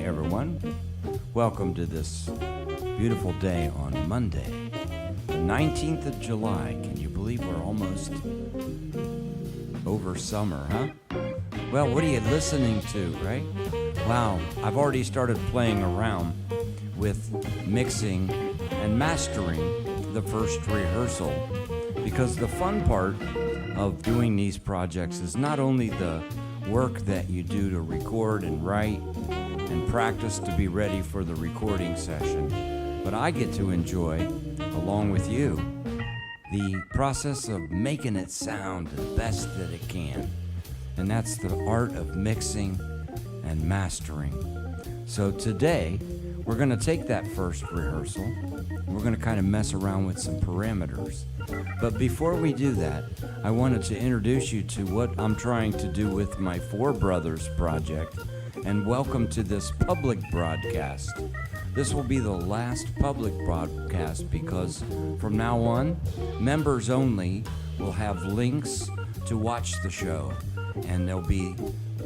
everyone. Welcome to this beautiful day on Monday, the 19th of July. Can you believe we're almost over summer, huh? Well, what are you listening to, right? Wow, I've already started playing around with mixing and mastering the first rehearsal, because the fun part of doing these projects is not only the work that you do to record and write and practice to be ready for the recording session, but I get to enjoy, along with you, the process of making it sound the best that it can. And that's the art of mixing and mastering. So today, we're going to take that first rehearsal, and we're going to kind of mess around with some parameters. But before we do that, I wanted to introduce you to what I'm trying to do with my Four Brothers project, and welcome to this public broadcast. This will be the last public broadcast because from now on, members only will have links to watch the show. And there'll be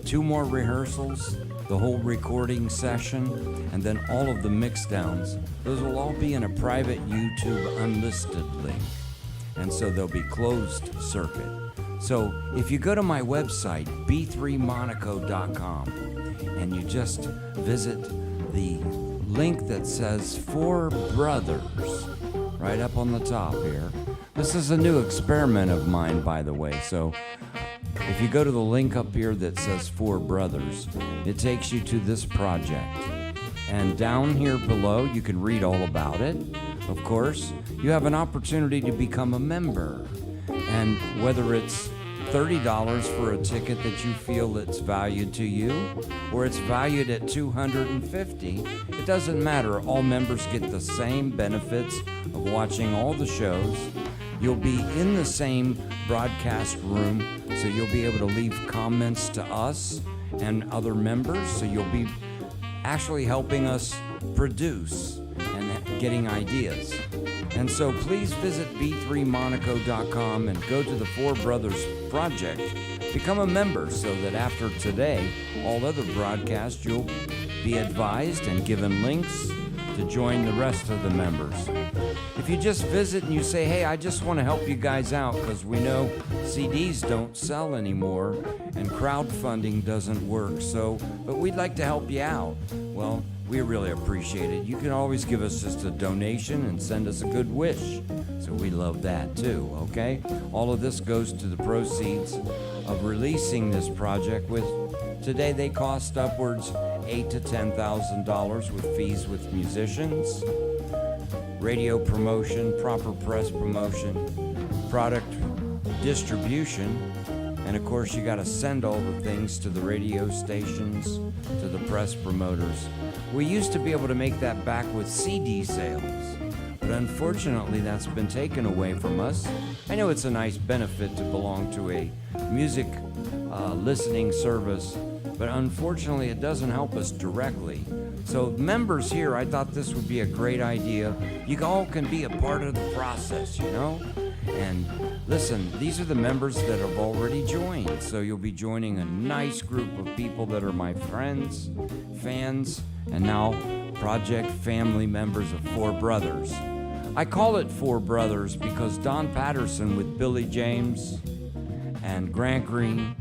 2 more rehearsals, the whole recording session, and then all of the mixdowns. Those will all be in a private YouTube unlisted link. And so they'll be closed circuit. So if you go to my website, b3monaco.com, and you just visit the link that says Four Brothers right up on the top here. This is a new experiment of mine, by the way. So if you go to the link up here that says Four Brothers, it takes you to this project. And down here below, you can read all about it. Of course, you have an opportunity to become a member. And whether it's $30 for a ticket that you feel that's valued to you, or it's valued at $250, it doesn't matter. All members get the same benefits of watching all the shows. You'll be in the same broadcast room, so you'll be able to leave comments to us and other members, so you'll be actually helping us produce and getting ideas. And so please visit b3monaco.com and go to the Four Brothers Project. Become a member so that after today, all other broadcasts, you'll be advised and given links to join the rest of the members. If you just visit and you say, hey, I just want to help you guys out because we know CDs don't sell anymore and crowdfunding doesn't work, but we'd like to help you out. Well, we really appreciate it. You can always give us just a donation and send us a good wish. So we love that too, okay? All of this goes to the proceeds of releasing this project. Today they cost upwards $8,000 to $10,000 with fees with musicians, radio promotion, proper press promotion, product distribution, and of course you got to send all the things to the radio stations, to the press promoters. We used to be able to make that back with CD sales, but unfortunately that's been taken away from us. I know it's a nice benefit to belong to a music listening service, but unfortunately it doesn't help us directly. So members here, I thought this would be a great idea. You all can be a part of the process, you know? And listen, these are the members that have already joined. So you'll be joining a nice group of people that are my friends, fans, and now project family members of Four Brothers. I call it Four Brothers because Don Patterson with Billy James and Grant Green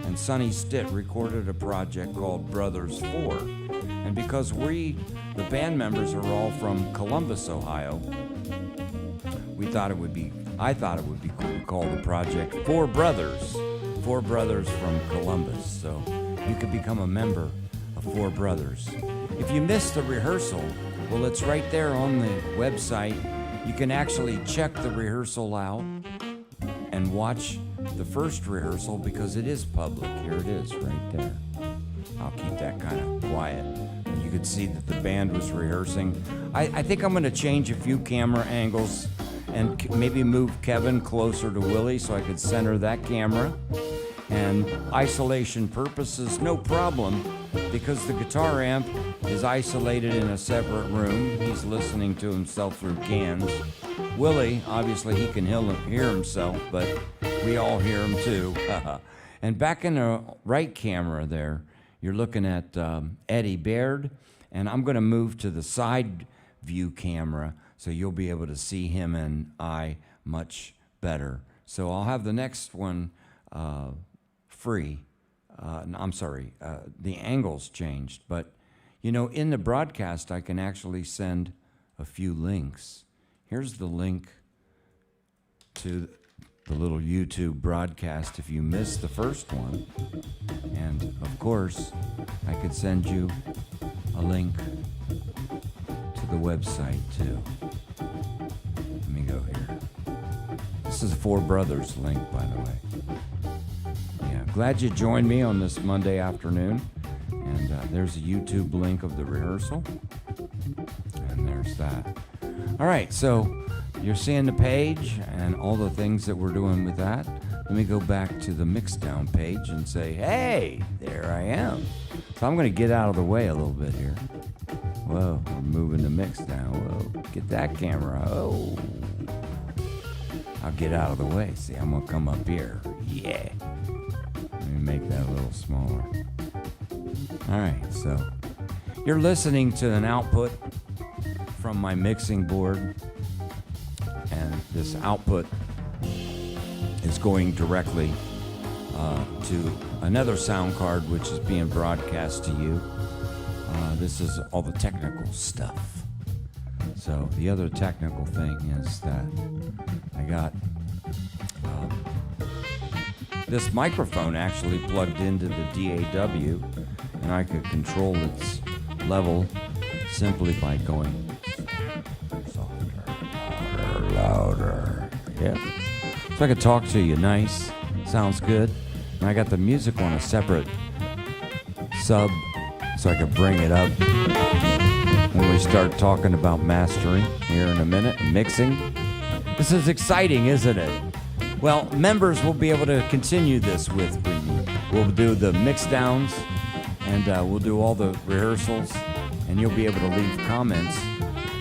and Sonny Stitt recorded a project called Brothers 4. And because the band members are all from Columbus, Ohio, I thought it would be cool to call the project Four Brothers from Columbus. So you could become a member of Four Brothers. If you missed the rehearsal, well, it's right there on the website. You can actually check the rehearsal out and watch the first rehearsal because it is public. Here it is right there. I'll keep that kind of quiet. You could see that the band was rehearsing. I think I'm going to change a few camera angles and maybe move Kevin closer to Willie so I could center that camera. And isolation purposes, no problem, because the guitar amp is isolated in a separate room. He's listening to himself through cans. Willie, obviously he can hear himself, but we all hear him too. And back in the right camera there, you're looking at Eddie Baird, and I'm going to move to the side view camera so you'll be able to see him and I much better. So I'll have the next one free. I'm sorry, the angle's changed, but you know, in the broadcast, I can actually send a few links. Here's the link to the little YouTube broadcast if you missed the first one. And of course, I could send you a link to the website too. Let me go here. This is a Four Brothers link, by the way. Yeah, glad you joined me on this Monday afternoon. And there's a YouTube link of the rehearsal. And there's that. All right, so you're seeing the page and all the things that we're doing with that. Let me go back to the Mixdown page and say, hey, there I am. So I'm going to get out of the way a little bit here. Whoa, we're moving the Mixdown. Whoa, get that camera. Oh, I'll get out of the way. See, I'm going to come up here. Yeah. Let me make that a little smaller. All right, so you're listening to an output from my mixing board, and this output is going directly to another sound card which is being broadcast to you. This is all the technical stuff. So the other technical thing is that I got this microphone actually plugged into the DAW, and I could control its level simply by going softer, louder. Yeah. So I could talk to you nice. Sounds good. And I got the music on a separate sub so I could bring it up when we start talking about mastering here in a minute and mixing. This is exciting, isn't it? Well, members will be able to continue this with me. We'll do the mix downs, and we'll do all the rehearsals, and you'll be able to leave comments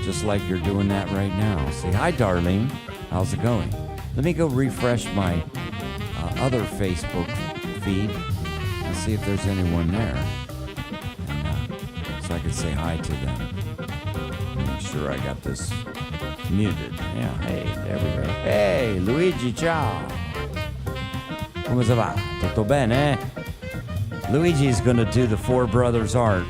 just like you're doing that right now. Say, hi, Darlene. How's it going? Let me go refresh my other Facebook feed and see if there's anyone there, and, so I can say hi to them. Make sure I got this muted. Yeah, hey, there we go. Hey, Luigi, ciao. Come va? Tutto bene? Luigi's gonna do the Four Brothers art.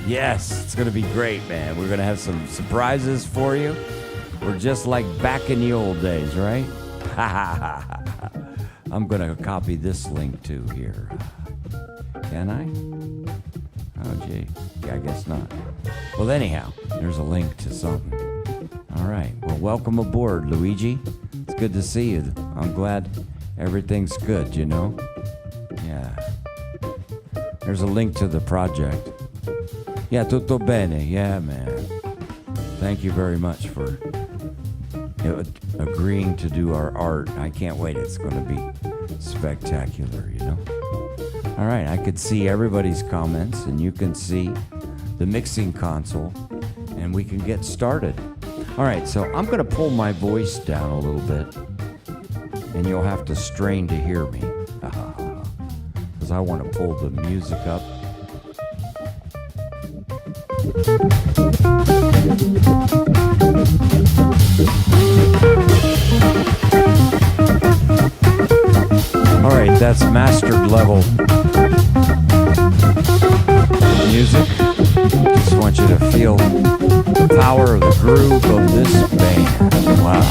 Yes, it's gonna be great, man. We're gonna have some surprises for you. We're just like back in the old days, right? I'm gonna copy this link too here. Can I? Oh, gee. Yeah, I guess not. Well, anyhow, there's a link to something. All right. Well, welcome aboard, Luigi. It's good to see you. I'm glad everything's good, you know? Yeah. There's a link to the project. Yeah, tutto bene. Yeah, man. Thank you very much for agreeing to do our art. I can't wait. It's going to be spectacular, you know? All right. I could see everybody's comments, and you can see the mixing console, and we can get started. All right, so I'm going to pull my voice down a little bit, and you'll have to strain to hear me, because I want to pull the music up. All right, that's mastered level music. Just want you to feel the power of the groove of this band. Wow.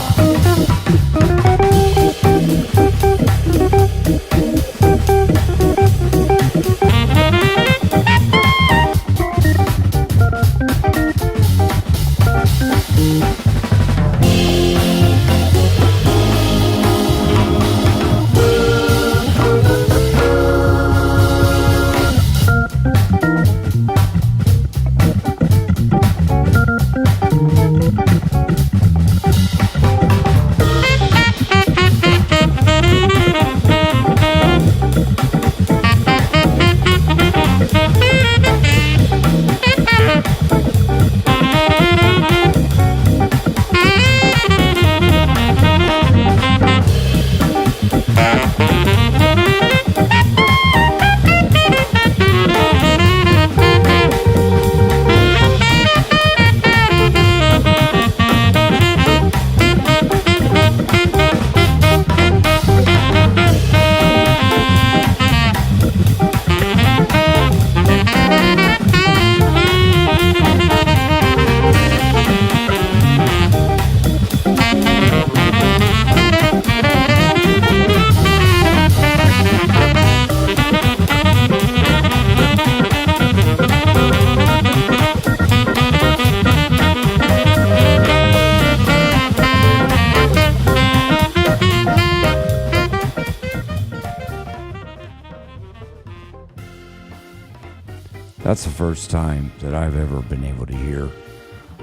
That's the first time that I've ever been able to hear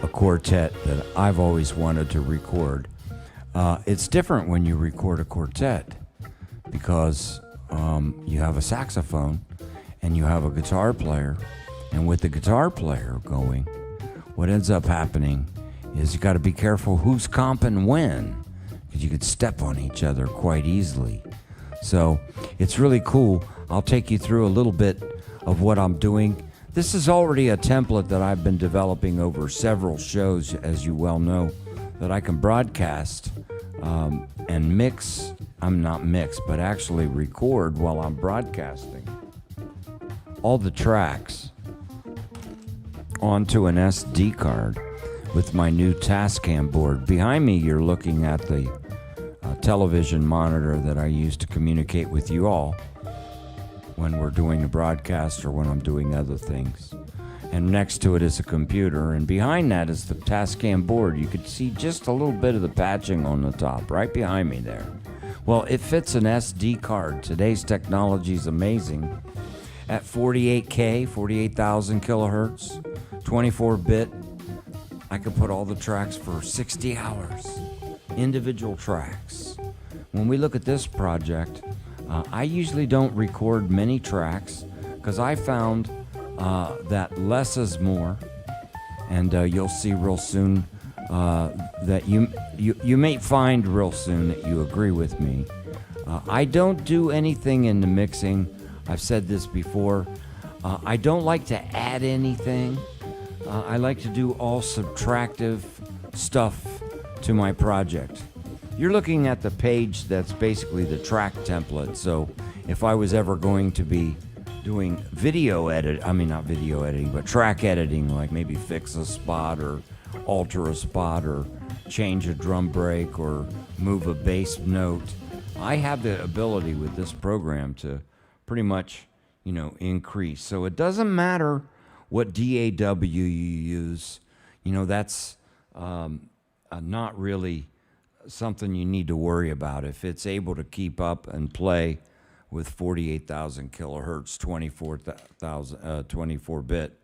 a quartet that I've always wanted to record. It's different when you record a quartet because you have a saxophone and you have a guitar player. And with the guitar player going, what ends up happening is you got to be careful who's comping when, because you could step on each other quite easily. So it's really cool. I'll take you through a little bit of what I'm doing. This is already a template that I've been developing over several shows, as you well know, that I can broadcast and mix. I'm not mix, but actually record while I'm broadcasting all the tracks onto an SD card with my new Tascam board. Behind me, you're looking at the television monitor that I use to communicate with you all when we're doing a broadcast or when I'm doing other things. And next to it is a computer, and behind that is the Tascam board. You could see just a little bit of the patching on the top, right behind me there. Well, it fits an SD card. Today's technology is amazing. At 48K, 48,000 kilohertz, 24-bit, I could put all the tracks for 60 hours, individual tracks. When we look at this project, I usually don't record many tracks because I found that less is more, and you'll see real soon that you may find real soon that you agree with me. I don't do anything in the mixing. I've said this before. I don't like to add anything. I like to do all subtractive stuff to my project. You're looking at the page that's basically the track template. So if I was ever going to be doing not video editing, but track editing, like maybe fix a spot or alter a spot or change a drum break or move a bass note, I have the ability with this program to pretty much, increase. So it doesn't matter what DAW you use. That's not really something you need to worry about. If it's able to keep up and play with 48,000 kilohertz, 24-bit,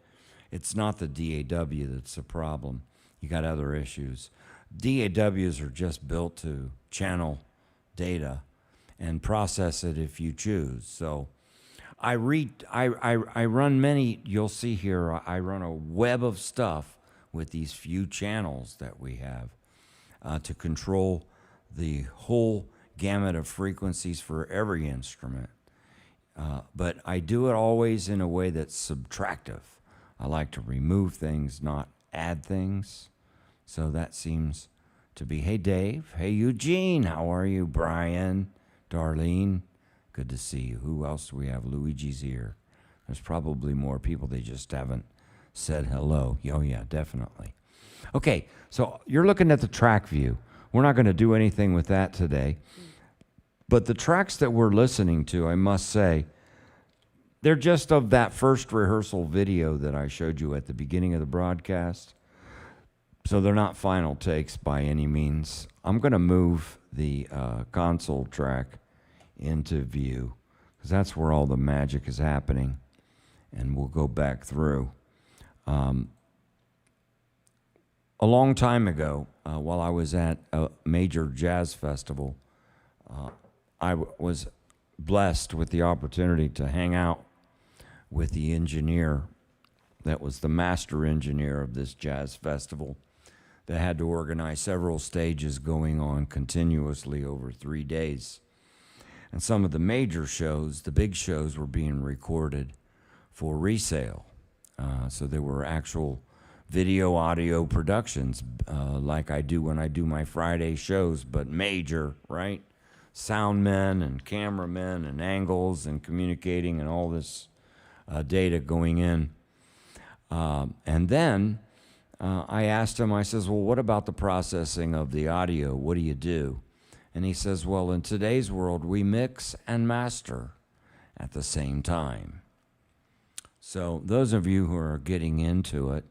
it's not the DAW that's the problem. You got other issues. DAWs are just built to channel data and process it if you choose. So I run many, you'll see here, I run a web of stuff with these few channels that we have to control the whole gamut of frequencies for every instrument. But I do it always in a way that's subtractive. I like to remove things, not add things. So that seems to be, hey Dave, hey Eugene, how are you? Brian, Darlene, good to see you. Who else do we have? Luigi's here. There's probably more people, they just haven't said hello. Oh yeah, definitely. Okay, so you're looking at the track view. We're not going to do anything with that today. But the tracks that we're listening to, I must say, they're just of that first rehearsal video that I showed you at the beginning of the broadcast. So they're not final takes by any means. I'm going to move the console track into view because that's where all the magic is happening. And we'll go back through. A long time ago, while I was at a major jazz festival, I was blessed with the opportunity to hang out with the engineer that was the master engineer of this jazz festival that had to organize several stages going on continuously over 3 days. And some of the major shows, the big shows, were being recorded for resale. So there were actual video, audio productions like I do when I do my Friday shows, but major, right? Sound men and cameramen and angles and communicating and all this data going in. And then I asked him, I says, well, what about the processing of the audio? What do you do? And he says, well, in today's world, we mix and master at the same time. So those of you who are getting into it,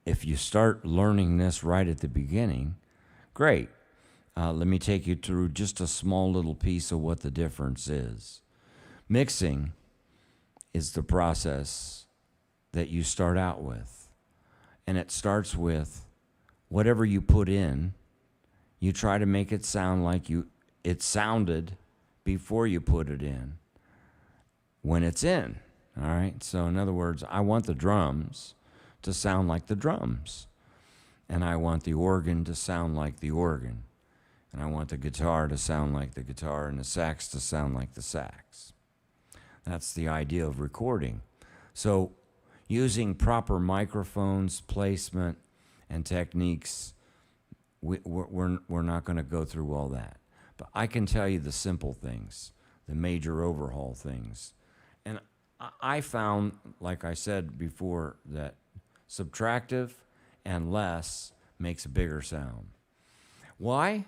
if you start learning this right at the beginning, great. Let me take you through just a small little piece of what the difference is. Mixing is the process that you start out with. And it starts with whatever you put in, you try to make it sound like it sounded before you put it in when it's in. All right? So in other words, I want the drums to sound like the drums. And I want the organ to sound like the organ. And I want the guitar to sound like the guitar and the sax to sound like the sax. That's the idea of recording. So using proper microphones, placement, and techniques, we're not going to go through all that. But I can tell you the simple things, the major overhaul things. And I found, like I said before, that subtractive and less makes a bigger sound. Why?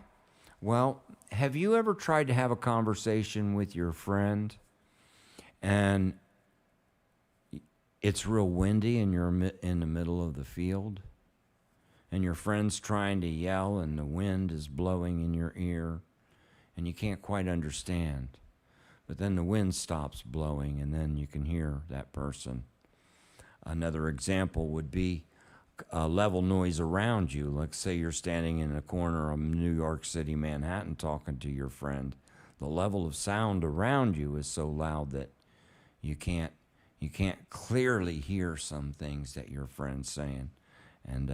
Well, have you ever tried to have a conversation with your friend and it's real windy and you're in the middle of the field and your friend's trying to yell and the wind is blowing in your ear and you can't quite understand, but then the wind stops blowing and then you can hear that person. Another example would be level noise around you. Let's say you're standing in a corner of New York City, Manhattan, talking to your friend. The level of sound around you is so loud that you can't clearly hear some things that your friend's saying. And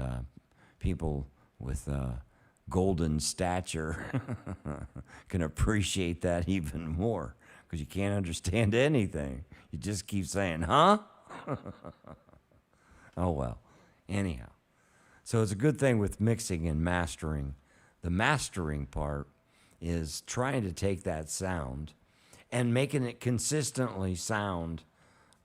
people with golden stature can appreciate that even more because you can't understand anything. You just keep saying, huh? Oh, well. Anyhow, so it's a good thing with mixing and mastering. The mastering part is trying to take that sound and making it consistently sound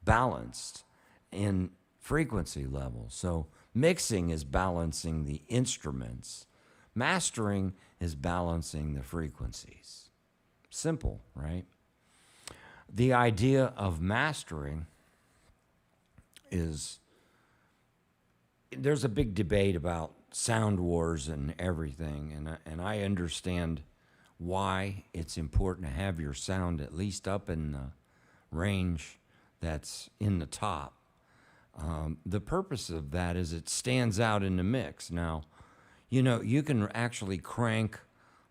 balanced in frequency level. So mixing is balancing the instruments. Mastering is balancing the frequencies. Simple, right? The idea of mastering is, there's a big debate about sound wars and everything, and I understand why it's important to have your sound at least up in the range that's in the top. The purpose of that is it stands out in the mix. Now, you can actually crank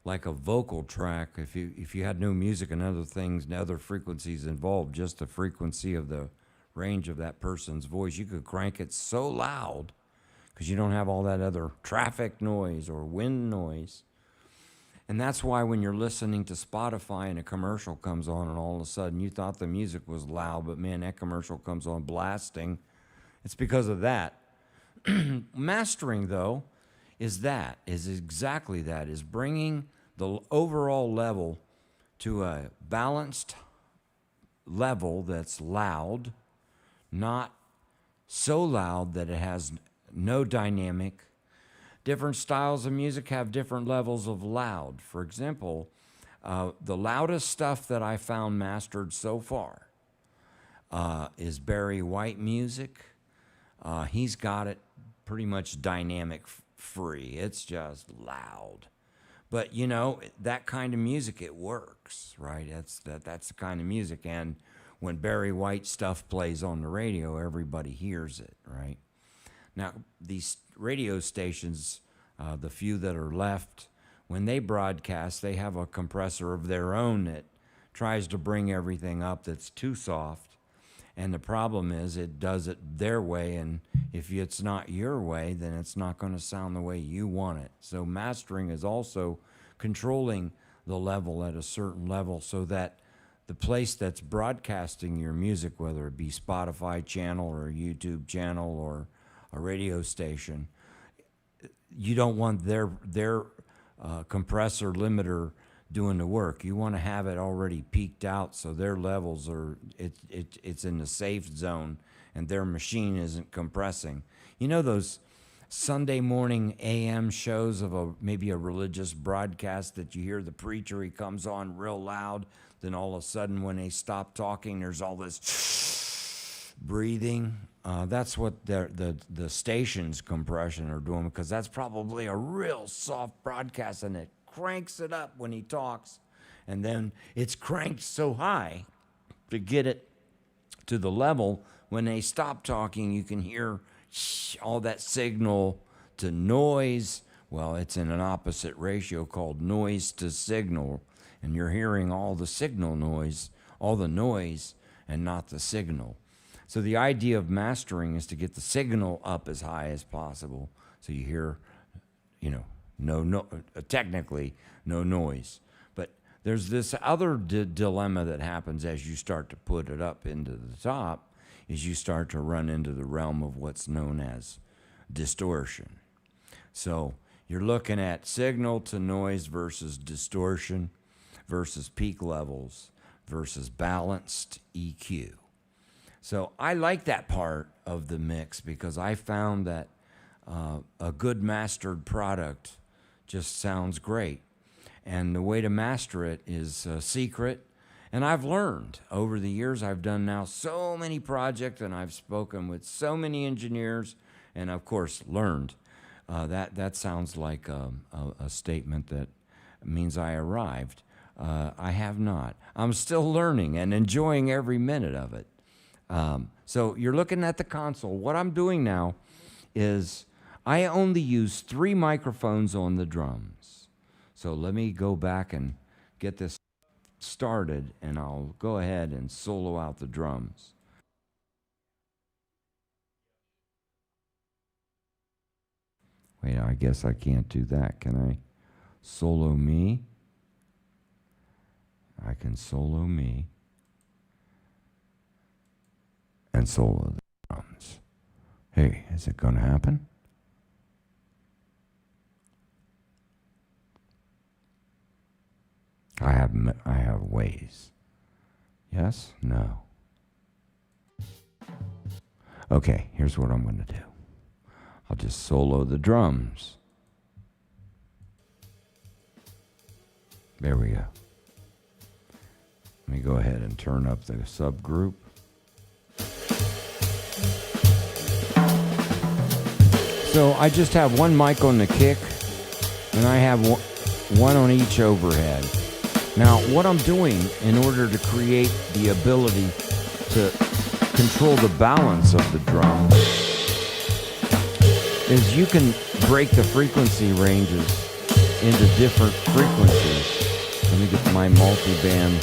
like a vocal track if you had no music and other things and other frequencies involved, just the frequency of the range of that person's voice. You could crank it so loud because you don't have all that other traffic noise or wind noise. And that's why when you're listening to Spotify and a commercial comes on and all of a sudden you thought the music was loud, but man, that commercial comes on blasting. It's because of that. Mastering, though, is exactly that, is bringing the overall level to a balanced level that's loud, not so loud that it has no dynamic. Different styles of music have different levels of loud. For example, the loudest stuff that I found mastered so far is Barry White music. He's got it pretty much dynamic free. It's just loud. But that kind of music, it works, right? That's the kind of music. And when Barry White stuff plays on the radio, everybody hears it, right? Now, these radio stations, the few that are left, when they broadcast, they have a compressor of their own that tries to bring everything up that's too soft. And the problem is it does it their way, and if it's not your way, then it's not going to sound the way you want it. So mastering is also controlling the level at a certain level so that the place that's broadcasting your music, whether it be Spotify channel or a YouTube channel or a radio station, you don't want their compressor limiter doing the work. You want to have it already peaked out so their levels are it's in the safe zone and their machine isn't compressing. Those Sunday morning AM shows of maybe a religious broadcast that you hear the preacher, he comes on real loud, then all of a sudden when they stop talking, there's all this breathing. That's what the station's compression are doing, because that's probably a real soft broadcast and it cranks it up when he talks, and then it's cranked so high to get it to the level when they stop talking, you can hear all that signal to noise. Well, it's in an opposite ratio called noise to signal, and you're hearing all the signal noise, all the noise, and not the signal. So the idea of mastering is to get the signal up as high as possible, so you hear, technically no noise. But there's this other dilemma that happens as you start to put it up into the top, is you start to run into the realm of what's known as distortion. So you're looking at signal to noise versus distortion versus peak levels versus balanced EQ. So I like that part of the mix because I found that a good mastered product just sounds great. And the way to master it is secret. And I've learned over the years, I've done now so many projects and I've spoken with so many engineers and, of course, learned. That sounds like a statement that means I arrived. I have not. I'm still learning and enjoying every minute of it. So you're looking at the console. What I'm doing now is I only use 3 microphones on the drums. So let me go back and get this started, and I'll go ahead and solo out the drums. Wait, I guess I can't do that. Can I solo me? I can solo me and solo the drums. Hey, is it going to happen? I have ways. Yes? No. Okay, here's what I'm going to do. I'll just solo the drums. There we go. Let me go ahead and turn up the subgroup. So I just have one mic on the kick, and I have one on each overhead. Now, what I'm doing in order to create the ability to control the balance of the drum is you can break the frequency ranges into different frequencies. Let me get my multi-band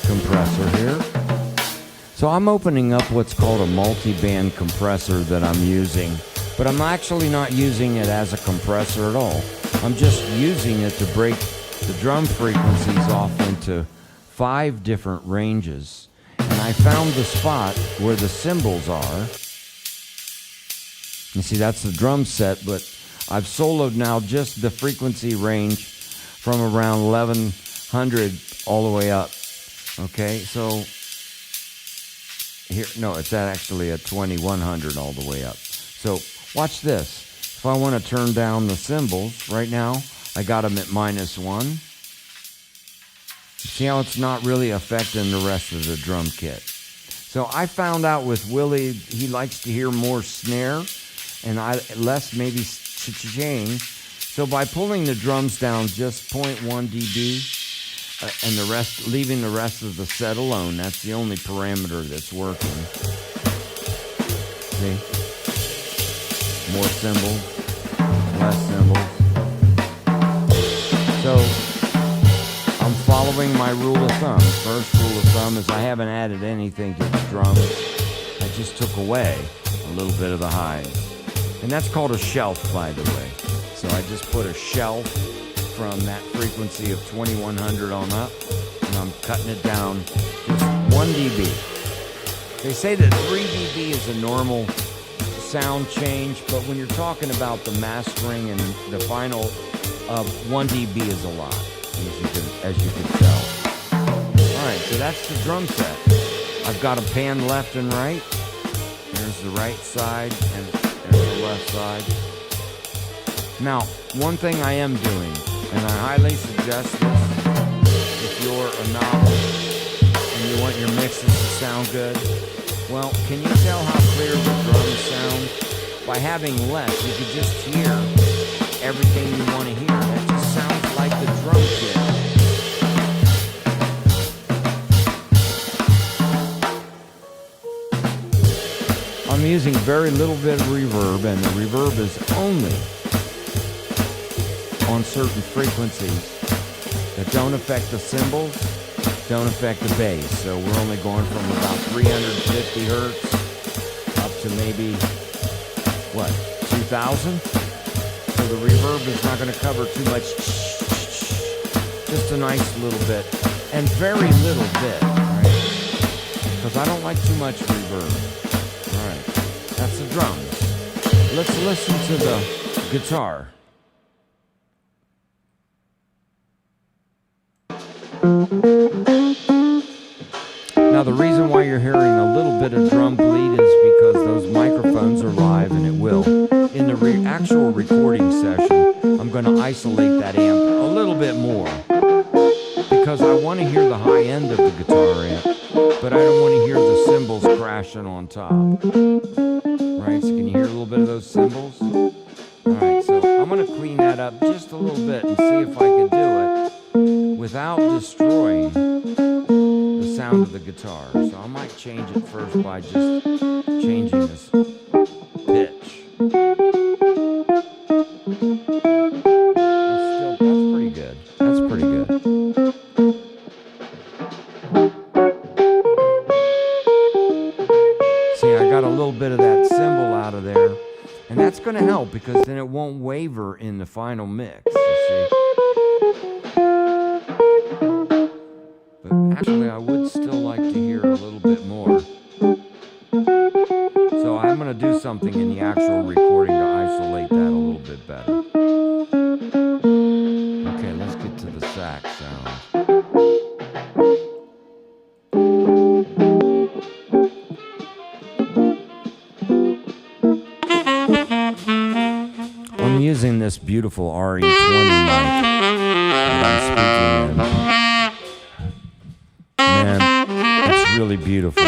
compressor here. So I'm opening up what's called a multi-band compressor that I'm using, but I'm actually not using it as a compressor at all. I'm just using it to break the drum frequencies off into 5 different ranges. And I found the spot where the cymbals are. You see, that's the drum set, but I've soloed now just the frequency range from around 1100 all the way up. Okay, so here, no, it's actually at 2100 all the way up. So watch this. If I want to turn down the cymbals right now, I got them at -1. See how it's not really affecting the rest of the drum kit. So I found out with Willie, he likes to hear more snare and less maybe cha-ching. So by pulling the drums down just 0.1 dB and the rest, leaving the rest of the set alone, that's the only parameter that's working. See? More cymbals, less cymbals. So I'm following my rule of thumb. First rule of thumb is I haven't added anything to the drums. I just took away a little bit of the highs. And that's called a shelf, by the way. So I just put a shelf from that frequency of 2100 on up, and I'm cutting it down just 1 dB. They say that 3 dB is a normal sound change, but when you're talking about the mastering and the final, 1 dB is a lot, as you can tell. All right, so that's the drum set. I've got a pan left and right. There's the right side, and there's the left side. Now, one thing I am doing, and I highly suggest this, if you're a novice and you want your mixes to sound good, well, can you tell how clear the drums sound? By having less, you can just hear everything you want to hear. That just sounds like the drum kit. using very little bit of reverb, and the reverb is only on certain frequencies that don't affect the cymbals, don't affect the bass. So we're only going from about 350 hertz up to maybe, 2,000? So the reverb is not going to cover too much, just a nice little bit, and very little bit, right? Because I don't like too much reverb. All right, that's the drums. Let's listen to the guitar. Now the reason why you're hearing a little bit of drum bleed is because those microphones are live, and it will. In the actual recording session, I'm going to isolate that amp a little bit more because I want to hear the high end of the guitar amp, but I don't want to hear the cymbals crashing on top. Right, so can you hear a little bit of those cymbals? Alright, so I'm going to clean that up just a little bit and see if I can do it without destroying the sound of the guitar. So I might change it first by just changing this pitch. That's pretty good. That's pretty good. See, I got a little bit of that cymbal out of there, and that's going to help because then it won't waver in the final mix, you see. But actually, I would still like to hear a little bit more. So I'm going to do something in the actual recording to isolate that a little bit better. Okay, let's get to the sax sound. I'm using this beautiful RE20 mic that I'm speaking in. Man, it's really beautiful.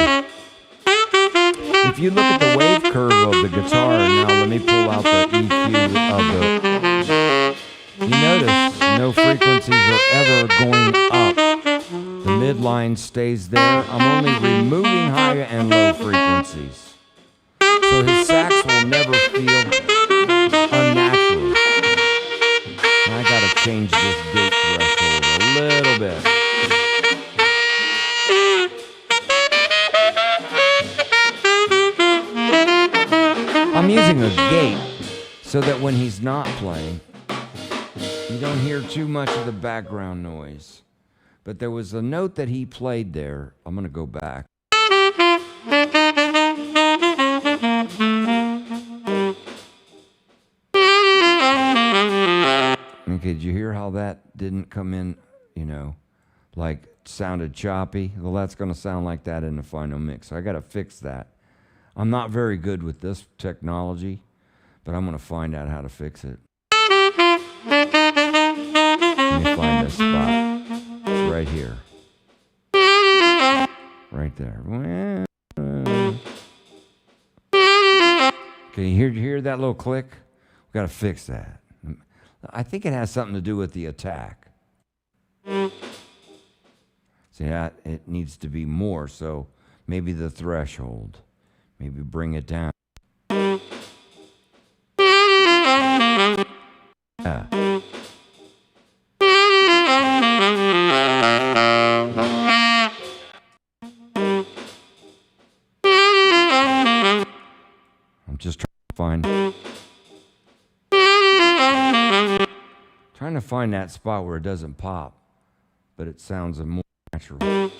If you look at the wave curve of the guitar, now let me pull out the EQ of the... You notice no frequencies are ever going up. The midline stays there. I'm only removing high and low frequencies. So his sax will never feel unnatural. And I gotta change this gate threshold a little bit. I'm using a gate so that when he's not playing, you don't hear too much of the background noise. But there was a note that he played there. I'm going to go back. Okay, did you hear how that didn't come in, like sounded choppy? Well, that's going to sound like that in the final mix. So I got to fix that. I'm not very good with this technology, but I'm going to find out how to fix it. Let me find this spot. It's right here. Right there. Okay, you hear that little click? We've got to fix that. I think it has something to do with the attack. See, it needs to be more, so maybe the threshold. Maybe bring it down. Yeah. I'm just trying to find that spot where it doesn't pop, but it sounds more natural.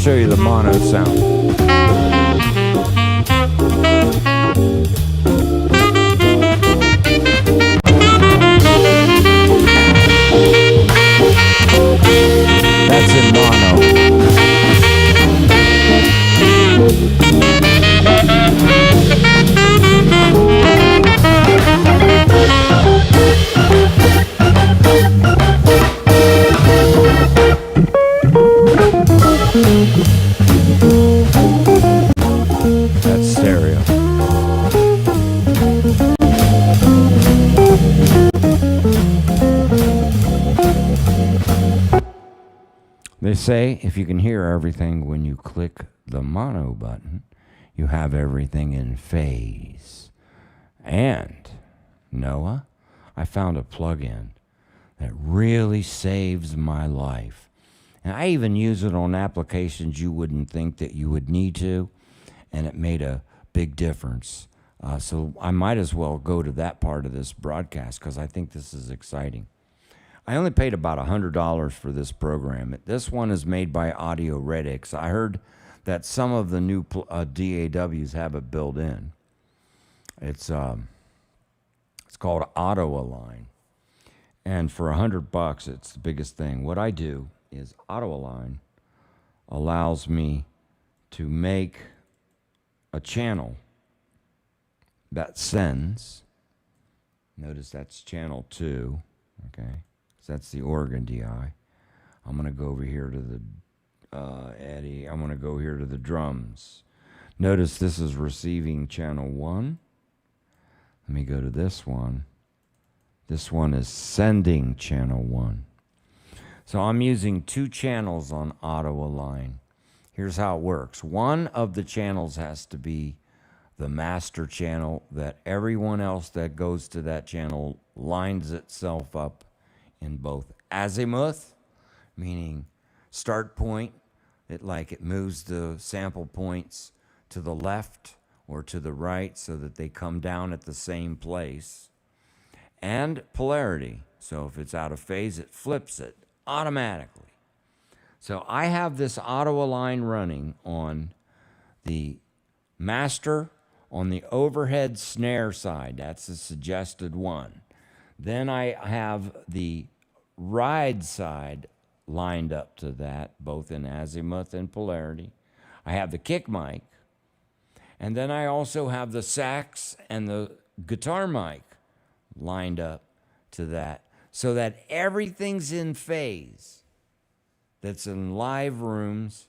Show you the mono sound. That's in That's stereo. They say if you can hear everything when you click the mono button, you have everything in phase. And, Noah, I found a plugin that really saves my life. And I even use it on applications you wouldn't think that you would need to, and it made a big difference. So I might as well go to that part of this broadcast because I think this is exciting. I only paid about $100 for this program. This one is made by Audio Redix. I heard that some of the new DAWs have it built in. It's called Auto Align. And for $100, it's the biggest thing. What I do is Auto Align allows me to make a channel that sends. Notice that's channel 2, okay? So that's the organ DI. I'm going to go over here to the Eddie. I'm going to go here to the drums. Notice this is receiving channel 1. Let me go to this one. This one is sending channel 1. So I'm using 2 channels on Auto Align. Here's how it works. One of the channels has to be the master channel that everyone else that goes to that channel lines itself up in both azimuth, meaning start point, it moves the sample points to the left or to the right so that they come down at the same place, and polarity. So if it's out of phase, it flips it automatically. So I have this Auto Align running on the master on the overhead snare side. That's the suggested one. Then I have the ride side lined up to that, both in azimuth and polarity. I have the kick mic. And then I also have the sax and the guitar mic lined up to that so that everything's in phase. That's in live rooms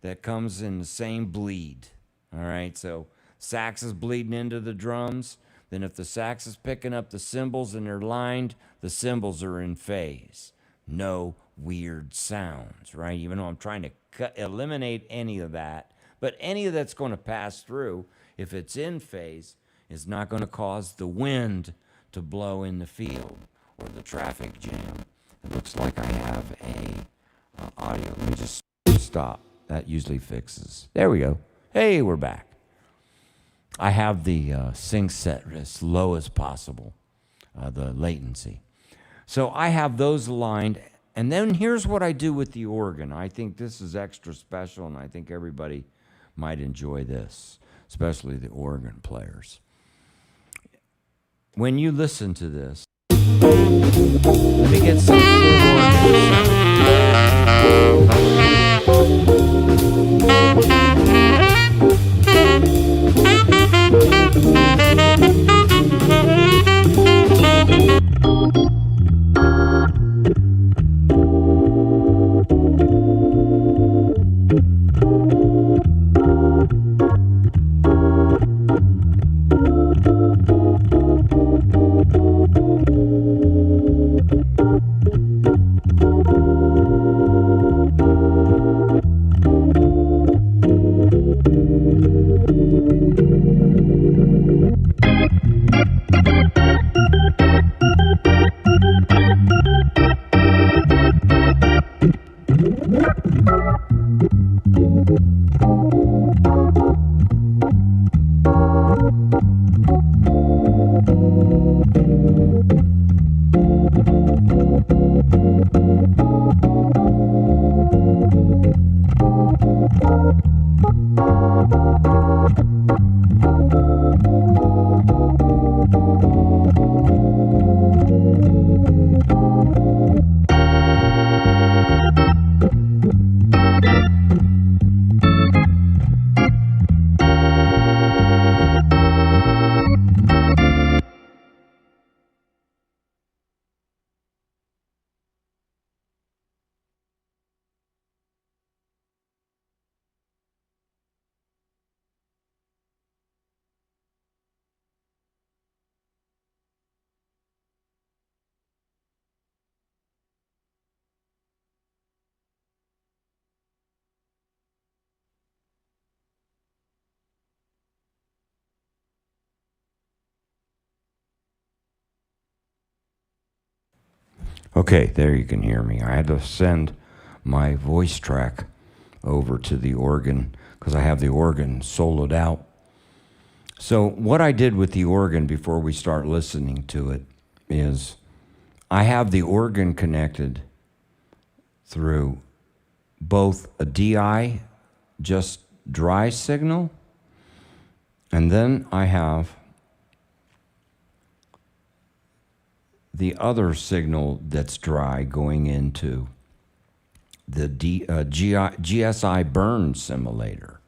that comes in the same bleed. All right, so sax is bleeding into the drums. Then if the sax is picking up the cymbals and they're lined, the cymbals are in phase. No weird sounds, right? Even though I'm trying to eliminate any of that. But any of that's going to pass through, if it's in phase, is not going to cause the wind to blow in the field or the traffic jam. It looks like I have a audio. Let me just stop. That usually fixes. There we go. Hey, we're back. I have the sync set as low as possible, the latency. So I have those aligned. And then here's what I do with the organ. I think this is extra special, and I think everybody might enjoy this, especially the organ players. When you listen to this, let me get some organ Okay, there you can hear me. I had to send my voice track over to the organ because I have the organ soloed out. So what I did with the organ before we start listening to it is I have the organ connected through both a DI, just dry signal, and then I have the other signal that's dry going into the GSI burn simulator.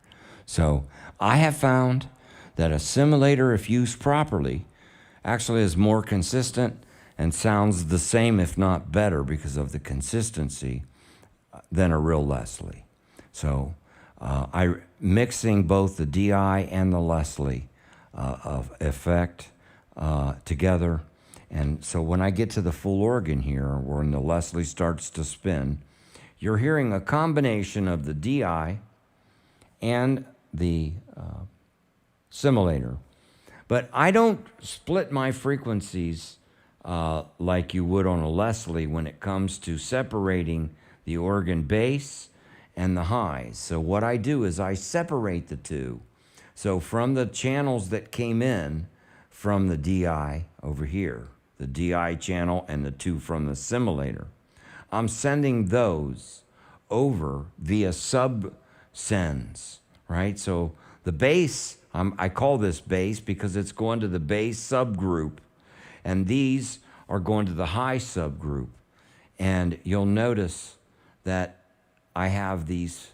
So I have found that a simulator, if used properly, actually is more consistent and sounds the same, if not better, because of the consistency than a real Leslie. So I mixing both the DI and the Leslie of effect together. And so when I get to the full organ here, when the Leslie starts to spin, you're hearing a combination of the DI and the simulator. But I don't split my frequencies like you would on a Leslie when it comes to separating the organ bass and the highs. So what I do is I separate the two. So from the channels that came in from the DI over here, the DI channel and the two from the simulator, I'm sending those over via sub-sends, right? So the bass, I call this bass because it's going to the bass subgroup, and these are going to the high subgroup. And you'll notice that I have these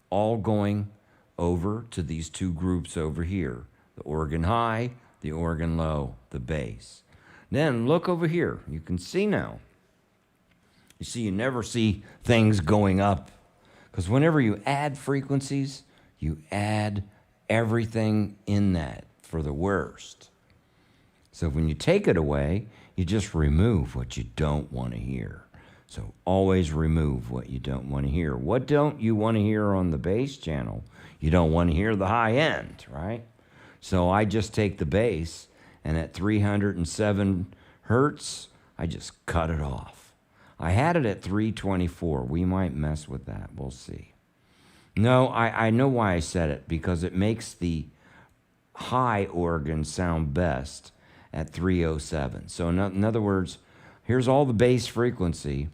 all going over to these two groups over here, the organ high, the organ low, the bass. Then look over here. You can see now. You see, you never see things going up, because whenever you add frequencies, you add everything in that for the worst. So when you take it away, you just remove what you don't want to hear. So always remove what you don't want to hear. What don't you want to hear on the bass channel? You don't want to hear the high end, right? So I just take the bass, and at 307 hertz, I just cut it off. I had it at 324. We might mess with that. We'll see. No, I know why I said it, because it makes the high organ sound best at 307. So in other words, here's all the bass frequency.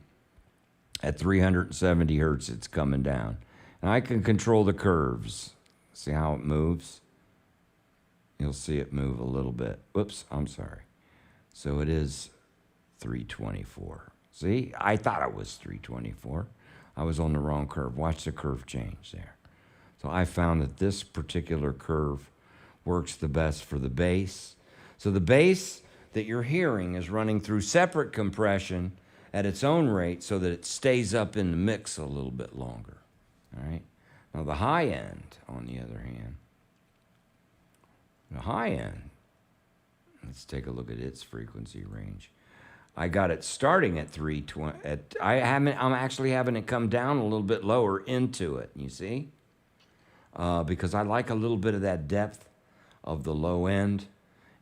At 370 hertz, it's coming down. And I can control the curves. See how it moves? You'll see it move a little bit. Whoops, I'm sorry. So it is 324. See, I thought it was 324. I was on the wrong curve. Watch the curve change there. So I found that this particular curve works the best for the bass. So the bass that you're hearing is running through separate compression at its own rate so that it stays up in the mix a little bit longer. All right? Now the high end, on the other hand, let's take a look at its frequency range. I got it starting at 320. I'm actually having it come down a little bit lower into it, you see? Because I like a little bit of that depth of the low end.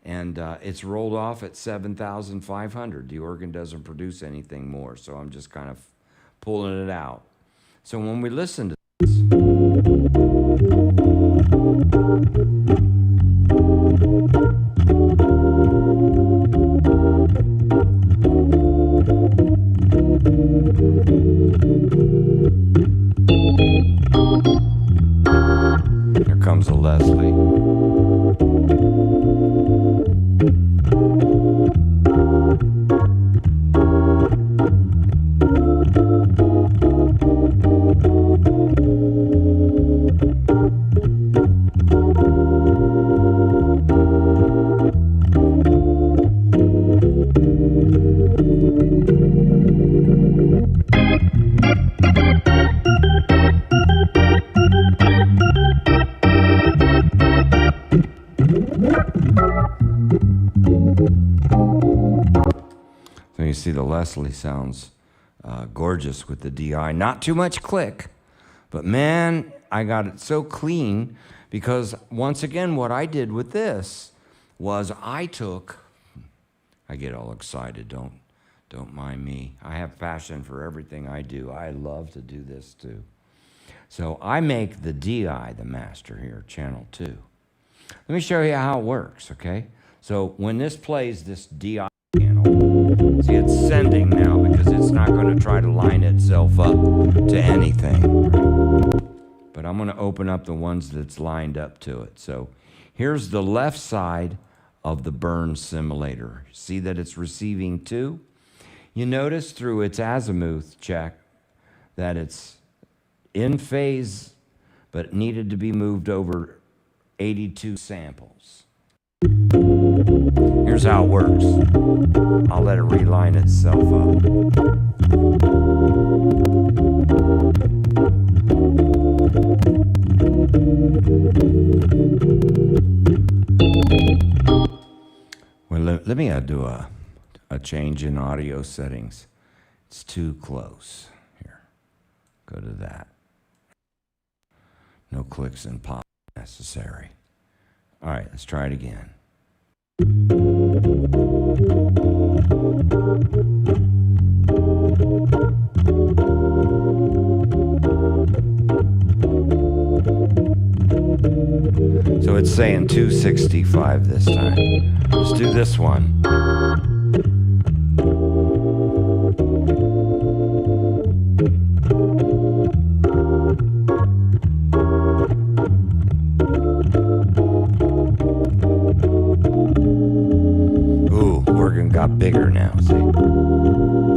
And it's rolled off at 7,500. The organ doesn't produce anything more, so I'm just kind of pulling it out. So when we listen to this, here comes a Leslie. So you see the Leslie sounds gorgeous with the DI. Not too much click, but man, I got it so clean because once again, what I did with this was I get all excited, Don't mind me. I have passion for everything I do. I love to do this too. So I make the DI the master here, channel 2. Let me show you how it works, okay? So when this plays this DI channel, see it's sending now because it's not going to try to line itself up to anything. But I'm going to open up the ones that's lined up to it. So here's the left side of the burn simulator. See that it's receiving 2? You notice through its azimuth check that it's in phase, but needed to be moved over 82 samples. Here's how it works. I'll let it reline itself up. Well, let me do a change in audio settings. It's too close. Here, go to that. No clicks and pop necessary. All right, let's try it again. So it's saying 265 this time. Let's do this one. Ooh, organ got bigger now, see?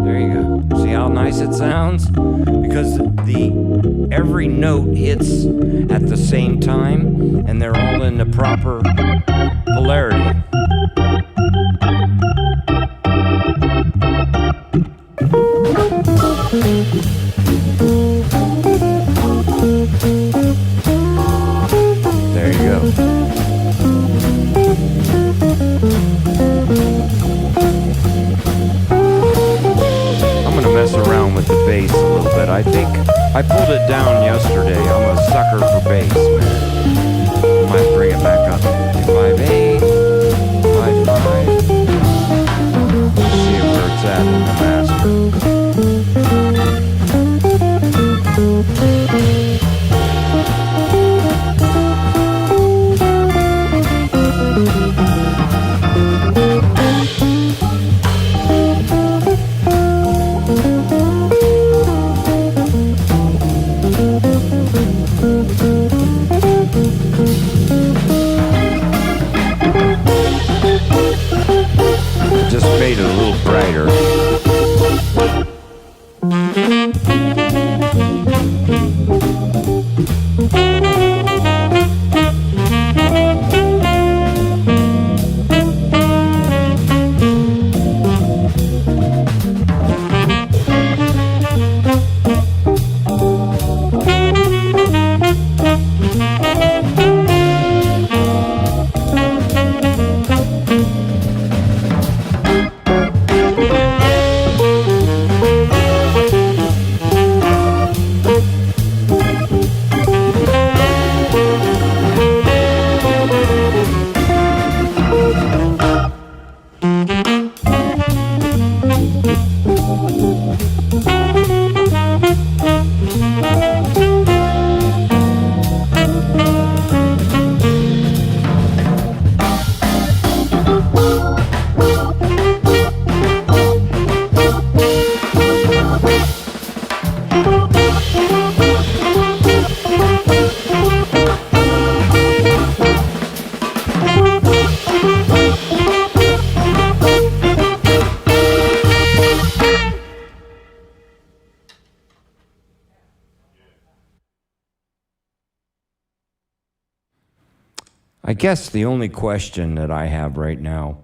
There you go. See how nice it sounds? Because every note hits at the same time, and they're all in the proper polarity. There you go. Mess around with the bass a little bit. I think I pulled it down yesterday. I'm a sucker for bass, man. Might bring it back up. 258, 55. See where it's at in the master. Just made it a little brighter. I guess the only question that I have right now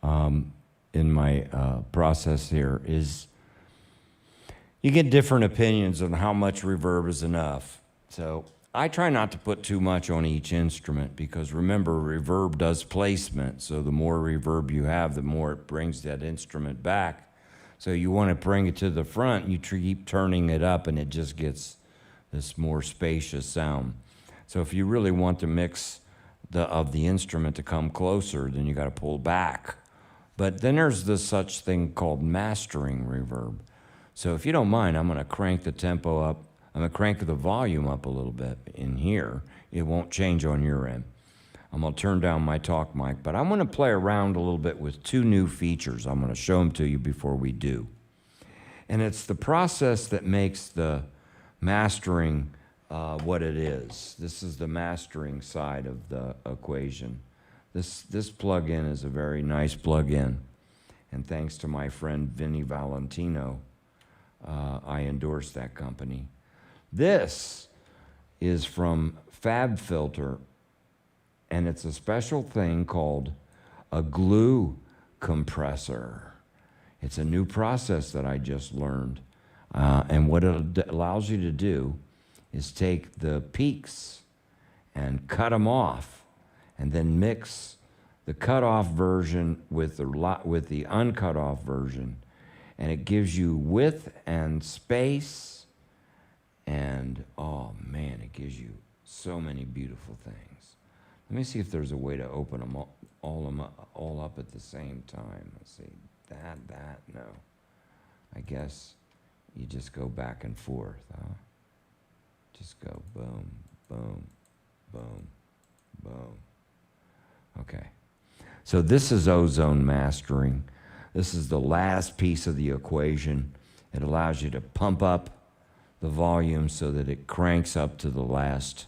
in my process here is you get different opinions on how much reverb is enough. So I try not to put too much on each instrument because remember, reverb does placement. So the more reverb you have, the more it brings that instrument back. So you want to bring it to the front, you keep turning it up and it just gets this more spacious sound. So if you really want the mix of the instrument to come closer, then you got to pull back But then there's this such thing called mastering reverb. So if you don't mind, I'm going to crank the tempo up. I'm going to crank the volume up a little bit in here. It won't change on your end. I'm going to turn down my talk mic, but I'm going to play around a little bit with two new features. I'm going to show them to you before we do. And it's the process that makes the mastering what it is. This is the mastering side of the equation. This plug-in is a very nice plug-in. And thanks to my friend Vinny Valentino, I endorse that company. This is from FabFilter, and it's a special thing called a glue compressor. It's a new process that I just learned. And what it allows you to do is take the peaks and cut them off, and then mix the cut-off version with the uncut-off version. And it gives you width and space, and oh man, it gives you so many beautiful things. Let me see if there's a way to open them all up at the same time. Let's see, that, no. I guess you just go back and forth, huh? Just go boom, boom, boom, boom. Okay, so this is Ozone Mastering. This is the last piece of the equation. It allows you to pump up the volume so that it cranks up to the last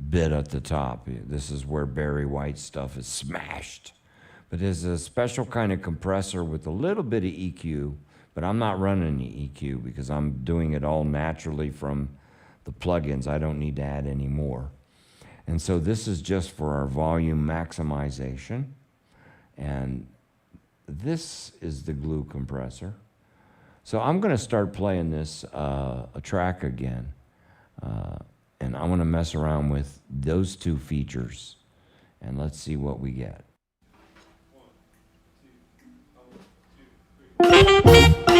bit at the top. This is where Barry White's stuff is smashed. But there's a special kind of compressor with a little bit of EQ, but I'm not running the EQ because I'm doing it all naturally from the plugins. I don't need to add any more. And so this is just for our volume maximization. And this is the glue compressor. So I'm going to start playing this a track again. And I'm going to mess around with those two features. And let's see what we get. 1, 2, 3.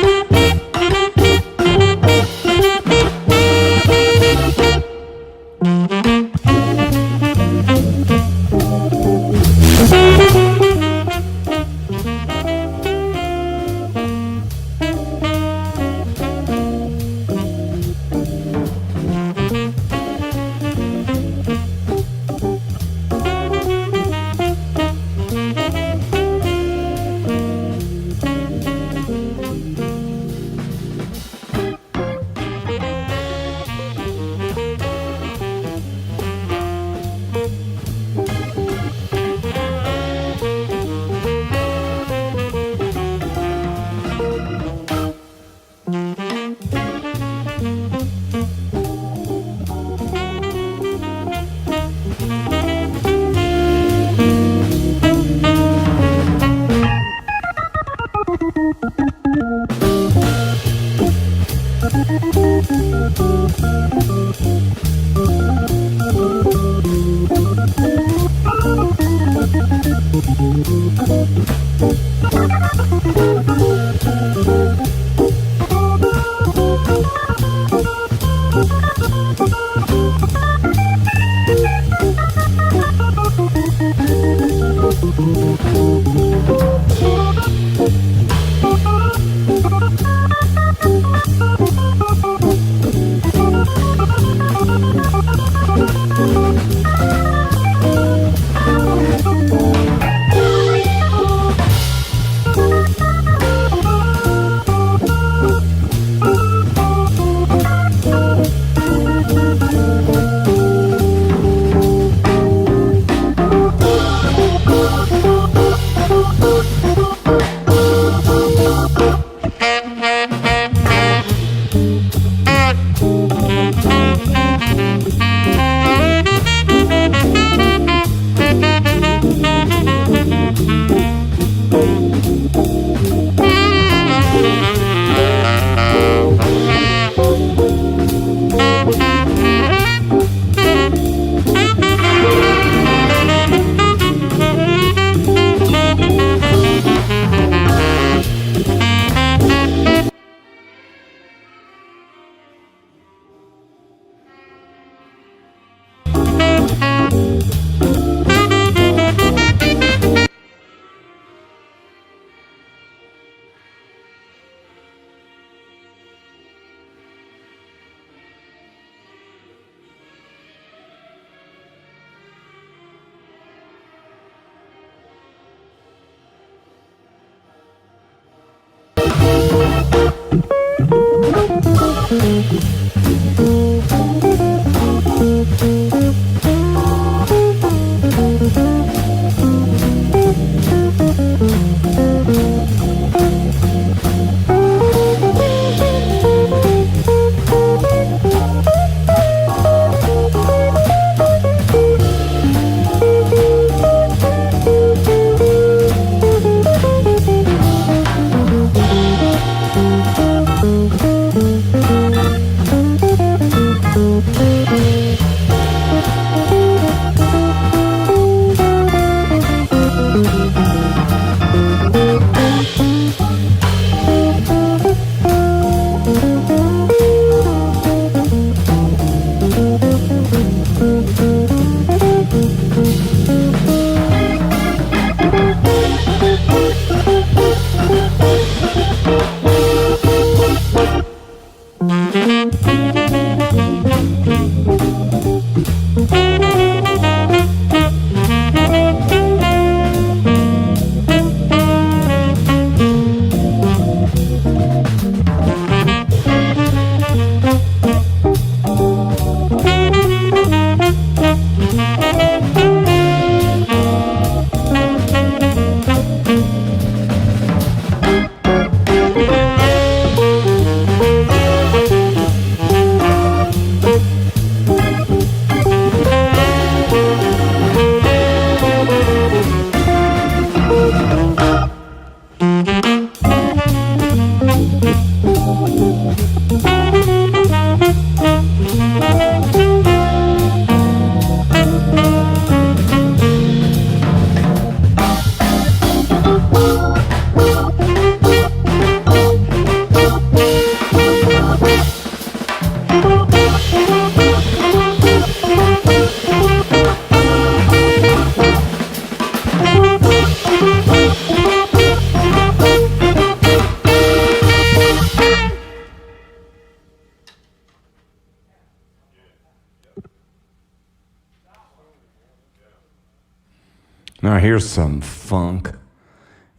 Now here's some funk,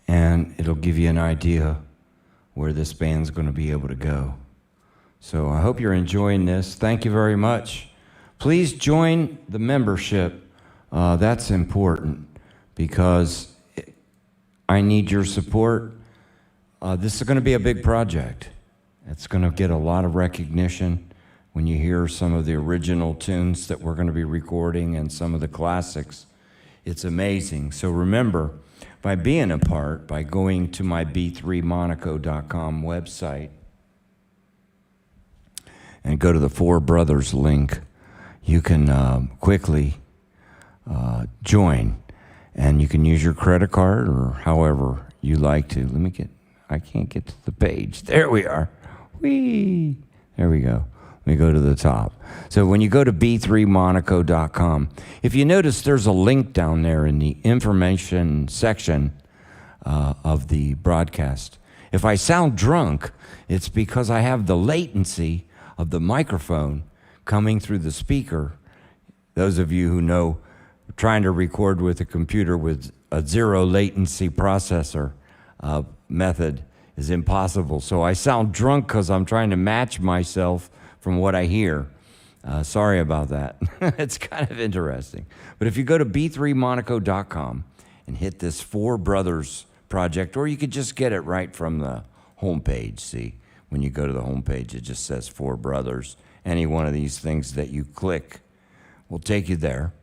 and it'll give you an idea where this band's going to be able to go. So I hope you're enjoying this. Thank you very much. Please join the membership. That's important because I need your support. This is going to be a big project. It's going to get a lot of recognition when you hear some of the original tunes that we're going to be recording and some of the classics. It's amazing. So remember, by being a part, by going to my b3monaco.com website and go to the Four Brothers link, you can quickly join, and you can use your credit card or however you like to. I can't get to the page. There we are. Whee! There we go. Let me go to the top. So when you go to b3monaco.com, if you notice there's a link down there in the information section of the broadcast. If I sound drunk, it's because I have the latency of the microphone coming through the speaker. Those of you who know, trying to record with a computer with a zero latency processor method is impossible. So I sound drunk because I'm trying to match myself from what I hear. Sorry about that. It's kind of interesting. But if you go to b3monaco.com and hit this Four Brothers project, or you could just get it right from the homepage. See, when you go to the homepage, it just says Four Brothers. Any one of these things that you click will take you there.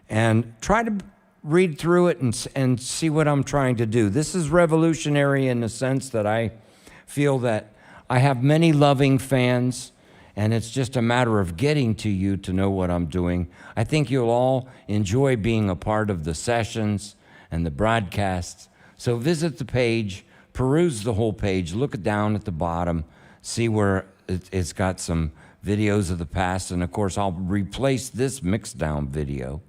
And try to read through it and see what I'm trying to do. This is revolutionary in the sense that I feel that I have many loving fans, and it's just a matter of getting to you to know what I'm doing. I think you'll all enjoy being a part of the sessions and the broadcasts. So visit the page, peruse the whole page, look down at the bottom, see where it's got some videos of the past, and of course I'll replace this Mixdown video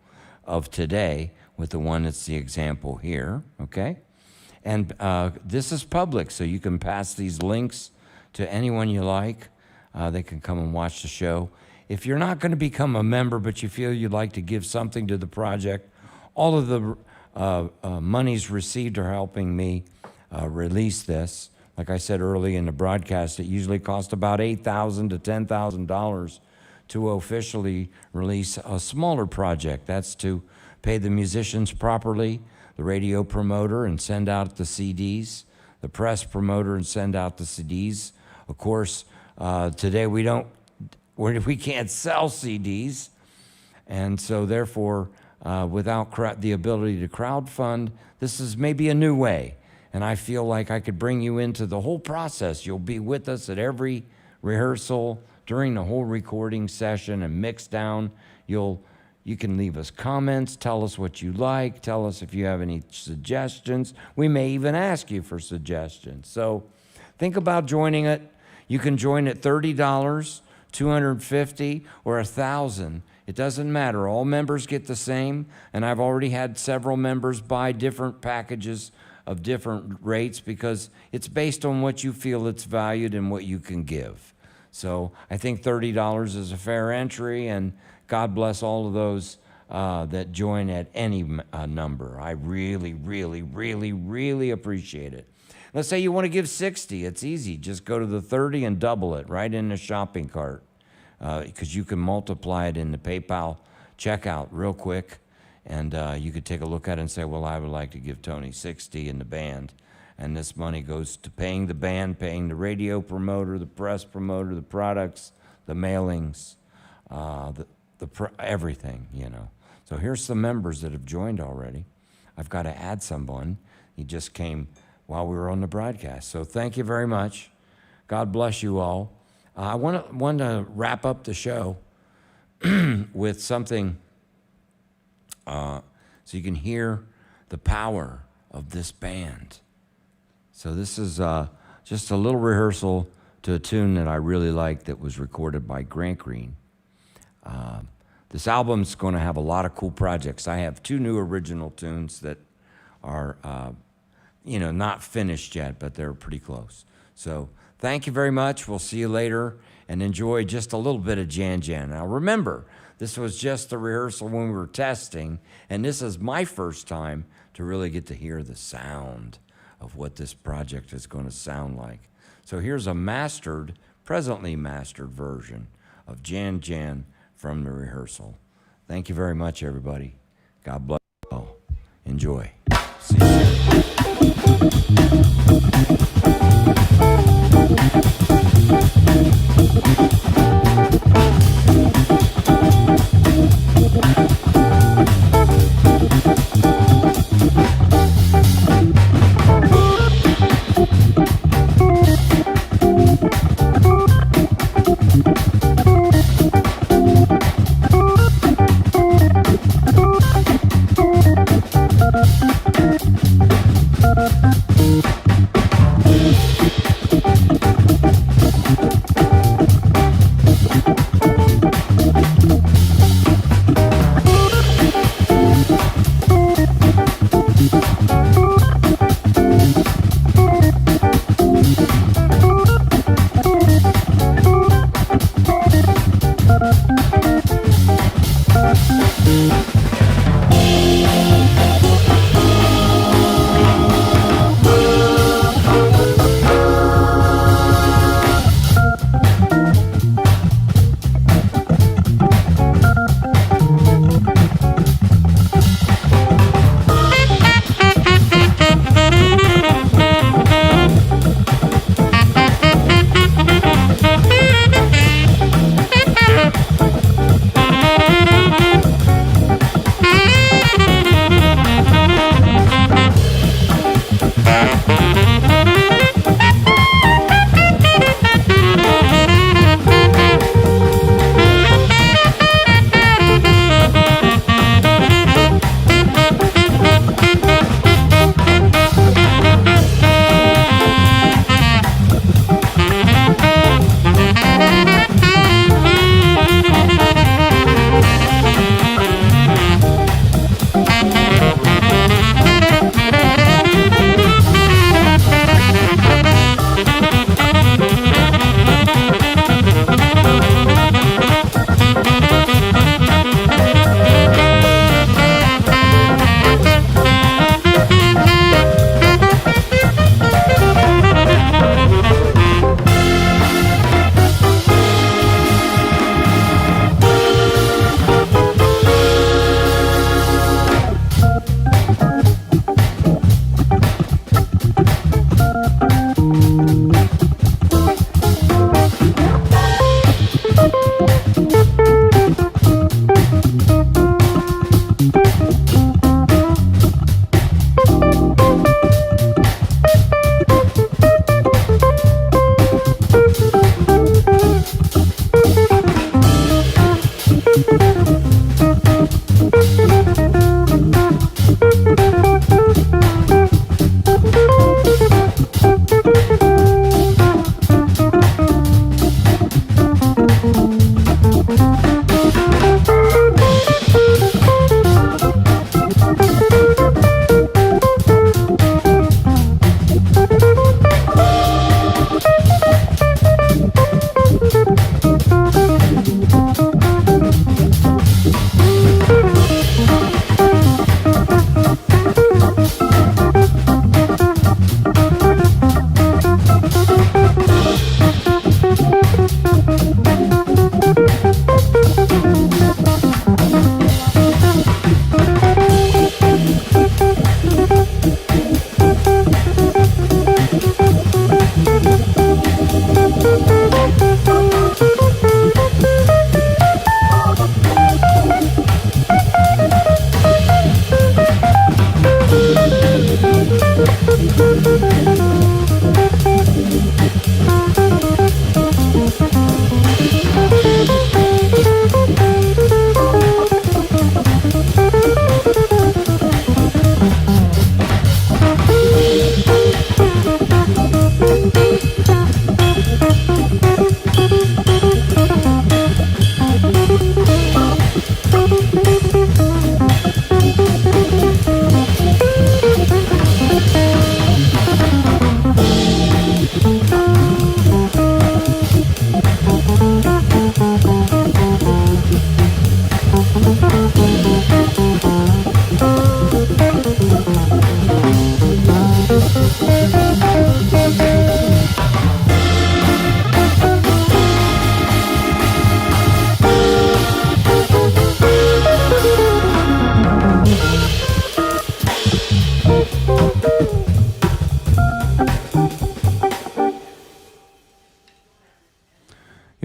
of today with the one that's the example here, okay? And this is public, so you can pass these links to anyone you like. They can come and watch the show. If you're not going to become a member, but you feel you'd like to give something to the project, all of the monies received are helping me release this. Like I said early in the broadcast, it usually costs about $8,000 to $10,000 to officially release a smaller project. That's to pay the musicians properly, the radio promoter, and send out the CDs, the press promoter, and send out the CDs. Of course, today we can't sell CDs, and so therefore, without the ability to crowdfund, this is maybe a new way. And I feel like I could bring you into the whole process. You'll be with us at every rehearsal, during the whole recording session and Mixdown. You can leave us comments, tell us what you like, tell us if you have any suggestions. We may even ask you for suggestions. So think about joining it. You can join at $30, $250, or $1,000. It doesn't matter. All members get the same, and I've already had several members buy different packages of different rates because it's based on what you feel it's valued and what you can give. So I think $30 is a fair entry, and God bless all of those that join at any number. I really, really, really, really appreciate it. Let's say you want to give $60. It's easy. Just go to the $30 and double it right in the shopping cart because you can multiply it in the PayPal checkout real quick. And you could take a look at it and say, well, I would like to give Tony $60 in the band. And this money goes to paying the band, paying the radio promoter, the press promoter, the products, the mailings, everything, you know. So here's some members that have joined already. I've got to add someone. He just came while we were on the broadcast. So thank you very much. God bless you all. I want to wrap up the show with something so you can hear the power of this band. So this is just a little rehearsal to a tune that I really like that was recorded by Grant Green. This album's going to have a lot of cool projects. I have 2 new original tunes that are, not finished yet, but they're pretty close. So thank you very much. We'll see you later, and enjoy just a little bit of Jan Jan. Now remember, this was just a rehearsal when we were testing, and this is my first time to really get to hear the sound of what this project is going to sound like. So here's a presently mastered version of Jan Jan from the rehearsal. Thank you very much, everybody. God bless you all. Enjoy. See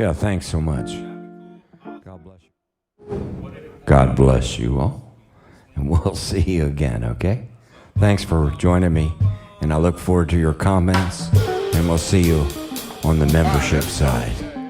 Yeah, thanks so much. God bless you. God bless you all. And we'll see you again, okay? Thanks for joining me. And I look forward to your comments. And we'll see you on the membership side.